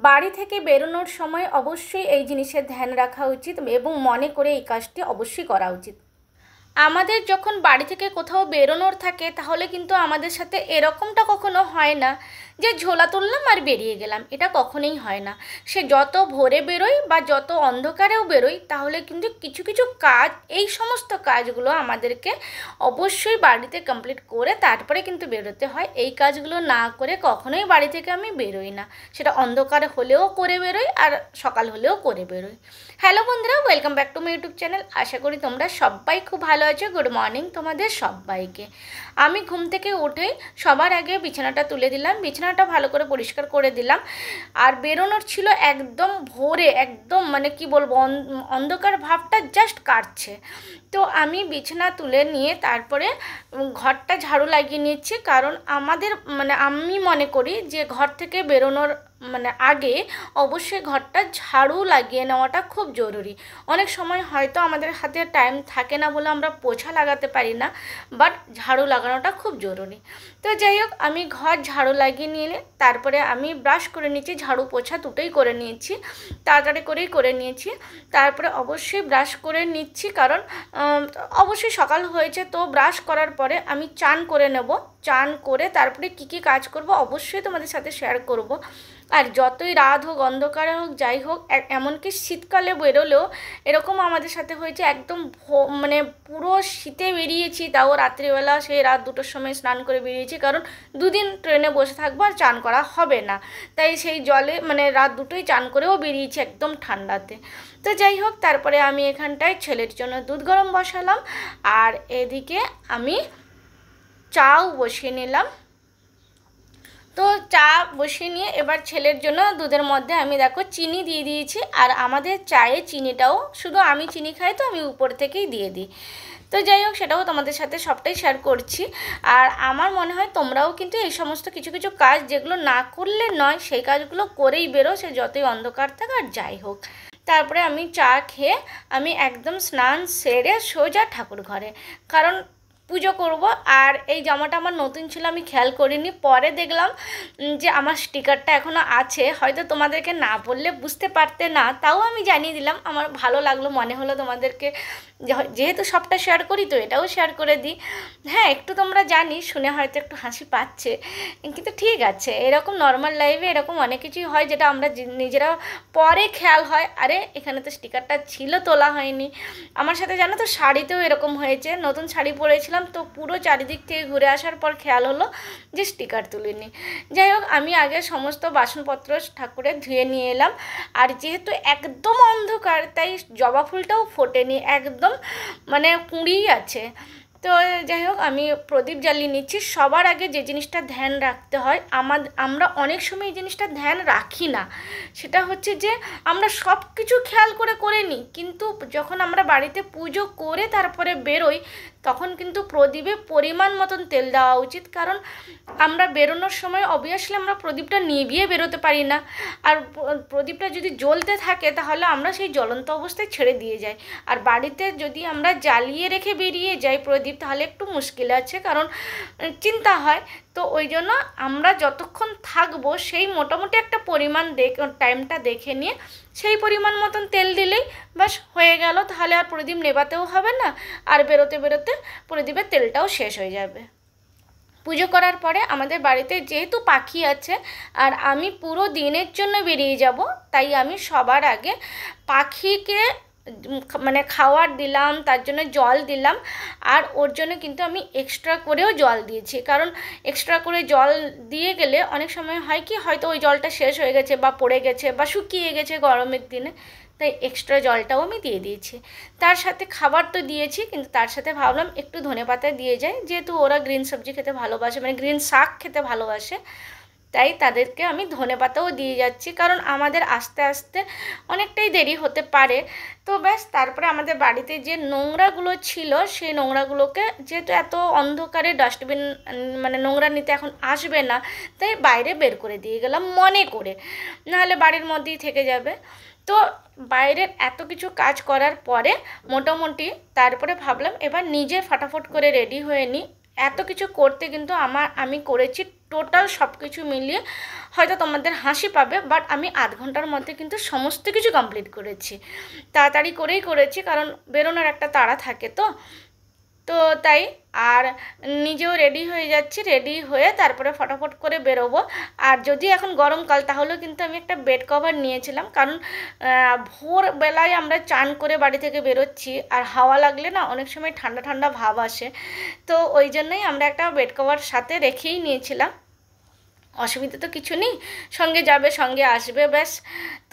বাড়ি থেকে বেরোনোর সময় অবশ্যই এই জিনিসের ধ্যান রাখা উচিত এবং মনে করে এই কাজটি অবশ্যই করা উচিত। আমাদের যখন বাড়ি থেকে কোথাও বেরোনোর থাকে তাহলে কিন্তু আমাদের সাথে এরকমটা কখনো হয় না যে ঝোলা তুললাম আর বেরিয়ে গেলাম, এটা কখনোই হয় না। সে যত ভোরে বেরোই বা যত অন্ধকারেও বেরোই, তাহলে কিন্তু কিছু কিছু কাজ, এই সমস্ত কাজগুলো আমাদেরকে অবশ্যই বাড়িতে কমপ্লিট করে তারপরে কিন্তু বেরোতে হয়। এই কাজগুলো না করে কখনোই বাড়ি থেকে আমি বেরোই না, সেটা অন্ধকার হলেও করে বেরোই আর সকাল হলেও করে বেরোই। হ্যালো বন্ধুরা, welcome back to my YouTube channel. আশা করি তোমরা সবাই খুব ভালো আছো। গুড মর্নিং তোমাদের সবাইকে। আমি ঘুম থেকে উঠেই সবার আগে বিছানাটা তুলে দিলাম, বিছানাটা ভালো করে পরিষ্কার করে দিলাম। আর বেরোনোর ছিল একদম ভোরে, একদম মানে কি বলবো, অন্ধকার ভাবটা জাস্ট কাটছে। তো আমি বিছানা তুলে নিয়ে তারপরে ঘরটা ঝাড়ু লাগিয়ে নিচ্ছি, কারণ আমাদের আমি মনে করি যে ঘর থেকে বেরোনোর আগে অবশ্যই ঘরটা ঝাড়ু লাগিয়ে নেওয়াটা খুব জরুরি। অনেক সময় হয়তো আমাদের হাতে টাইম থাকে না বলে আমরা পোছা লাগাতে পারি না, বাট ঝাড়ু লাগানোটা খুব জরুরি। তো যাই হোক, আমি ঘর ঝাড়ু লাগিয়ে নিয়ে তারপরে আমি ব্রাশ করে নিয়েছি, ঝাড়ু পোছা দুটোই করে নিয়েছি, তাড়াতাড়ি করেই করে নিয়েছি। তারপরে অবশ্যই ব্রাশ করে নিচ্ছি, কারণ অবশ্যই সকাল হয়েছে। তো ব্রাশ করার পরে আমি চান করে নেব, চান করে তারপরে কী কাজ করব অবশ্যই তোমাদের সাথে শেয়ার করব। আর যতই রাত হোক, অন্ধকার হোক, যাই হোক, এমনকি শীতকালে বেরোলেও এরকম আমাদের সাথে হয়েছে, একদম পুরো শীতে বেরিয়েছি, তাও রাত্রিবেলা সেই রাত 2টোর সময় স্নান করে বেরিয়েছি, কারণ দুদিন ট্রেনে বসে থাকবো আর চান করা হবে না, তাই সেই জলে রাত 2টোই চান করেও বেরিয়েছি একদম ঠান্ডাতে। তো যাই হোক, তারপরে আমি এখানটায় ছেলের জন্য দুধ গরম বসালাম, আর এদিকে আমি চাও বসিয়ে নিলাম। তো চা বসিয়ে নিয়ে এবার ছেলের জন্য দুধের মধ্যে আমি দেখো চিনি দিয়ে দিয়েছি। আর আমাদের চায়ে চিনিটাও শুধু আমি চিনি খাই, তো আমি উপর থেকেই দিয়ে দিই। তো যাই হোক, সেটাও তোমাদের সাথে সবটাই শেয়ার করছি। আর আমার মনে হয় তোমরাও কিন্তু এই সমস্ত কিছু কিছু কাজ যেগুলো না করলে নয়, সেই কাজগুলো করেই বেরো, সে যতই অন্ধকার থাক আর যাই হোক। তারপরে আমি চা খেয়ে আমি একদম স্নান সেরে সোজা ঠাকুর ঘরে, কারণ পুজো করব। আর এই জামাটা আমার নতুন ছিল, আমি খেয়াল করিনি, পরে দেখলাম যে আমার স্টিকারটা এখনও আছে। হয়তো তোমাদেরকে না বললে বুঝতে পারতে না, তাও আমি জানিয়ে দিলাম। আমার ভালো লাগলো, মনে হলো তোমাদেরকে যেহেতু সবটা শেয়ার করি তো এটাও শেয়ার করে দিই। হ্যাঁ, একটু তোমরা জানি শুনে হয়তো একটু হাসি পাচ্ছে, কিন্তু ঠিক আছে, এরকম নর্মাল লাইফে এরকম অনেক কিছুই হয় যেটা আমরা নিজেরা পরে খেয়াল হয়, আরে এখানে তো স্টিকারটা ছিল, তোলা হয়নি। আমার সাথে জানো তো শাড়িতেও এরকম হয়েছে, নতুন শাড়ি পরেছিলাম, তো পুরো চারিদিক থেকে ঘুরে আসার পর খেয়াল হলো যে স্টিকার তুলিনি। যাই হোক, আমি আগে সমস্ত বাসনপত্র ঠাকুরের ধুয়ে নিয়ে এলাম। আর যেহেতু একদম অন্ধকার, তাই জবা ফুলটাও ফোটেনি, একদম কুঁড়িই আছে। তো যাই হোক, আমি প্রদীপ জ্বালিয়ে নিচ্ছি। সবার আগে যে জিনিসটা ধ্যান রাখতে হয়, আমরা অনেক সময় এই জিনিসটা ধ্যান রাখি না, সেটা হচ্ছে যে আমরা সব কিছু খেয়াল করে নিই, কিন্তু যখন আমরা বাড়িতে পুজো করে তারপরে বেরোই, তখন কিন্তু প্রদীপে পরিমাণ মতন তেল দেওয়া উচিত। কারণ আমরা বেরোনোর সময় অবভিয়াসলি আমরা প্রদীপটা নিভিয়ে বেরোতে পারি না, আর প্রদীপটা যদি জ্বলতে থাকে তাহলে আমরা সেই জ্বলন্ত অবস্থায় ছেড়ে দিয়ে যাই। আর বাড়িতে যদি আমরা জ্বালিয়ে রেখে বেরিয়ে যাই প্রদীপ, তাহলে একটু মুশকিল আছে, কারণ চিন্তা হয়। তো ওই জন্য আমরা যতক্ষণ থাকবো সেই মোটামুটি একটা পরিমাণ টাইমটা দেখে নিয়ে সেই পরিমাণ মতন তেল দিলেই বাস হয়ে গেল। তাহলে আর প্রদীপ নেভাতেও হবে না, আর বেরোতে বেরোতে প্রদীপের তেলটাও শেষ হয়ে যাবে। পুজো করার পরে আমাদের বাড়িতে যেহেতু পাখি আছে আর আমি পুরো দিনের জন্য বেরিয়ে যাব, তাই আমি সবার আগে পাখিকে খাওয়ার দিলাম, তার জন্য জল দিলাম। আর ওর জন্য কিন্তু আমি এক্সট্রা করেও জল দিয়েছি, কারণ এক্সট্রা করে জল দিয়ে গেলে অনেক সময় হয় কি, হয়তো ওই জলটা শেষ হয়ে গেছে বা পড়ে গেছে বা শুকিয়ে গেছে গরমের দিনে, তাই এক্সট্রা জলটাও আমি দিয়ে দিয়েছি। তার সাথে খাবার তো দিয়েছি, কিন্তু তার সাথে ভাবলাম একটু ধনেপাতা দিয়ে যায়, যেহেতু ওরা গ্রিন সবজি খেতে ভালোবাসে, গ্রিন শাক খেতে ভালোবাসে, তাই তাদেরকে আমি ধনেপাতাও দিয়ে যাচ্ছি, কারণ আমাদের আস্তে আস্তে অনেকটাই দেরি হতে পারে। তো ব্যাস, তারপরে আমাদের বাড়িতে যে নোংরাগুলো ছিল সেই নোংরাগুলোকে, যেহেতু এত অন্ধকারে ডাস্টবিন নোংরা নিতে এখন আসবে না, তাই বাইরে বের করে দিয়ে গেলাম মনে করে, নাহলে বাড়ির মধ্যেই থেকে যাবে। তো বাইরের এত কিছু কাজ করার পরে মোটামুটি তারপরে ভাবলাম এবার নিজে ফাটাফট করে রেডি হয়ে নিই। এত কিছু করতে কিন্তু আমি করেছি টোটাল সব কিছু মিলিয়ে হয়তো তোমাদের হাসি পাবে, বাট আমি আধ ঘন্টার মধ্যে কিন্তু সমস্ত কিছু কমপ্লিট করেছি। তাড়াতাড়ি করেই করেছি, কারণ বেরোনোর একটা তাড়া থাকে তো তাই। আর নিজেও রেডি হয়ে যাচ্ছি, রেডি হয়ে তারপরে ফটাফট করে বেরোবো। আর যদি এখন গরমকাল তাহলেও কিন্তু আমি একটা বেড কভার নিয়েছিলাম, কারণ ভোরবেলায় আমরা চান করে বাড়ি থেকে বেরোচ্ছি, আর হাওয়া লাগলে না অনেক সময় ঠান্ডা ঠান্ডা ভাব আসে, তো ওই জন্যই আমরা একটা বেড কভার সাথে রেখেই নিয়েছিলাম। অসুবিধা তো কিছু নেই, সঙ্গে যাবে সঙ্গে আসবে, ব্যাস।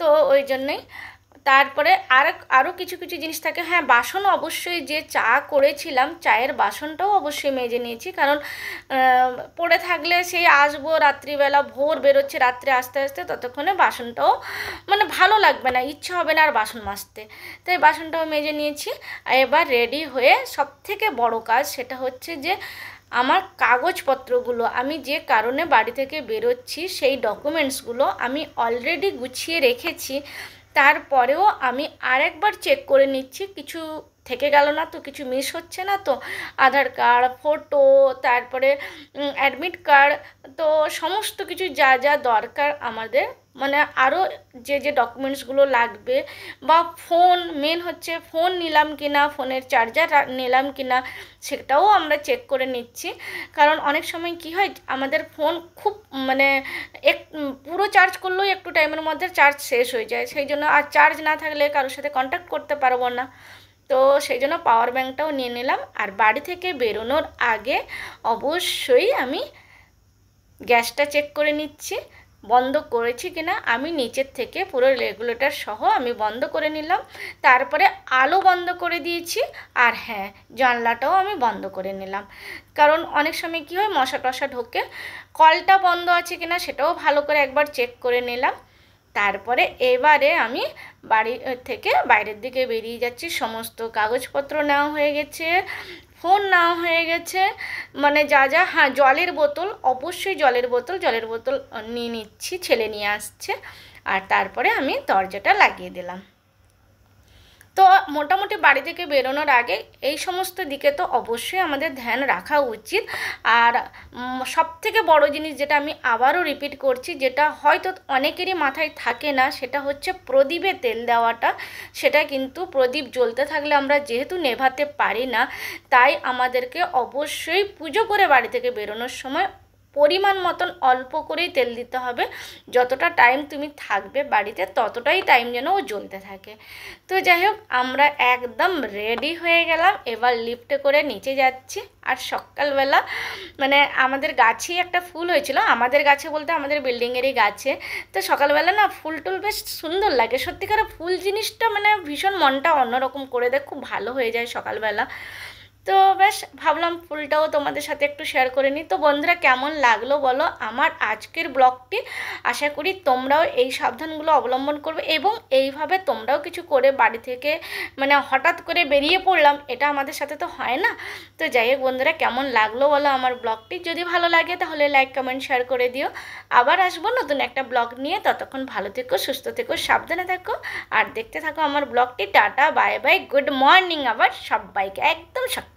তো ওই জন্যই তারপরে আরও কিছু কিছু জিনিস থাকে। হ্যাঁ, বাসনও অবশ্যই, যে চা করেছিলাম চায়ের বাসনটাও অবশ্যই মেজে নিয়েছি, কারণ পড়ে থাকলে সেই আসবো রাত্রিবেলা, ভোর বেরোচ্ছে রাত্রে আস্তে আস্তে, ততক্ষণে বাসনটাও মানে ভালো লাগবে না, ইচ্ছা হবে না আর বাসন মাজতে, তাই বাসনটাও মেজে নিয়েছি। আর এবার রেডি হয়ে সবথেকে বড় কাজ সেটা হচ্ছে যে আমার কাগজপত্রগুলো, আমি যে কারণে বাড়ি থেকে বেরোচ্ছি সেই ডকুমেন্টসগুলো আমি অলরেডি গুছিয়ে রেখেছি। তারপরেও আমি আরেকবার চেক করে নিচ্ছি কিছু থেকে গেল না তো, কিছু মিস হচ্ছে না তো। আধার কার্ড, ফটো, তারপরে অ্যাডমিট কার্ড, তো সমস্ত কিছু যা যা দরকার আমাদের, মানে আরও যে ডকুমেন্টসগুলো লাগবে, বা ফোন, মেন হচ্ছে ফোন নিলাম কি না, ফোনের চার্জার নিলাম কি না, সেটাও আমরা চেক করে নিচ্ছি। কারণ অনেক সময় কি হয়, আমাদের ফোন খুব মানে পুরো চার্জ করলেও একটু টাইমের মধ্যে চার্জ শেষ হয়ে যায়, সেই জন্য আর চার্জ না থাকলে কারোর সাথে কন্ট্যাক্ট করতে পারবো না, তো সেই জন্য পাওয়ার ব্যাঙ্কটাও নিয়ে নিলাম। আর বাড়ি থেকে বেরোনোর আগে অবশ্যই আমি গ্যাসটা চেক করে নিচ্ছি বন্ধ করেছি কিনা। আমি নিচের থেকে পুরো রেগুলেটর সহ আমি বন্ধ করে নিলাম, তারপরে আলো বন্ধ করে দিয়েছি, আর হ্যাঁ, জানলাটাও আমি বন্ধ করে নিলাম, কারণ অনেক সময় কী হয় মশা টশা ঢোকে। কলটা বন্ধ আছে কিনা সেটাও ভালো করে একবার চেক করে নিলাম। তারপরে এবারে আমি বাড়ি থেকে বাইরের দিকে বেরিয়ে যাচ্ছি। সমস্ত কাগজপত্র নেওয়া হয়ে গেছে, ফোন নেওয়া হয়ে গেছে, মানে যা যা, হ্যাঁ জলের বোতল, অবশ্যই জলের বোতল নিয়ে নিচ্ছি, ছেলে নিয়ে আসছে। আর তারপরে আমি দরজাটা লাগিয়ে দিলাম। তো মোটামুটি বাড়ি থেকে বেরোনোর আগে এই সমস্ত দিকে তো অবশ্যই আমাদের ধ্যান রাখা উচিত। আর সবথেকে বড় জিনিস যেটা আমি আবারও রিপিট করছি, যেটা হয়তো অনেকেরই মাথায় থাকে না, সেটা হচ্ছে প্রদীপে তেল দেওয়াটা। সেটা কিন্তু প্রদীপ জ্বলতে থাকলে আমরা যেহেতু নেভাতে পারি না, তাই আমাদেরকে অবশ্যই পুজো করে বাড়ি থেকে বেরোনোর সময় পরিমাণ মতন অল্প করেই তেল দিতে হবে। যতটা টাইম তুমি থাকবে বাড়িতে ততটাই টাইম যেন ও জ্বলতে থাকে। তো যাই হোক, আমরা একদম রেডি হয়ে গেলাম, এবার লিফটে করে নিচে যাচ্ছি। আর সকালবেলা মানে আমাদের গাছেই একটা ফুল হয়েছিল, আমাদের গাছে বলতে আমাদের বিল্ডিংয়েরই গাছে। তো সকালবেলা না ফুল টুল বেশ সুন্দর লাগে, সত্যিকার ফুল জিনিসটা মানে ভীষণ মনটা অন্যরকম করে দেয়, খুব ভালো হয়ে যায় সকালবেলা। তো বেশ ভাবলাম ফুলটাও তোমাদের সাথে একটু শেয়ার করে নিই। তো বন্ধুরা, কেমন লাগলো বলো আমার আজকের ব্লগটি। আশা করি তোমরাও এই সাবধানগুলো অবলম্বন করবে, এবং এইভাবে তোমরাও কিছু করে বাড়ি থেকে মানে হঠাৎ করে বেরিয়ে পড়লাম, এটা আমাদের সাথে তো হয় না। তো যাই হোক বন্ধুরা, কেমন লাগলো বলো আমার ব্লগটি। যদি ভালো লাগে তাহলে লাইক কমেন্ট শেয়ার করে দিও। আবার আসবো নতুন একটা ব্লগ নিয়ে, ততক্ষণ ভালো থেকো, সুস্থ থেকো, সাবধানে থাকো, আর দেখতে থাকো আমার ব্লগটি। Tata, bye bye, good morning আবার সবাইকে, একদম সকালবেলা।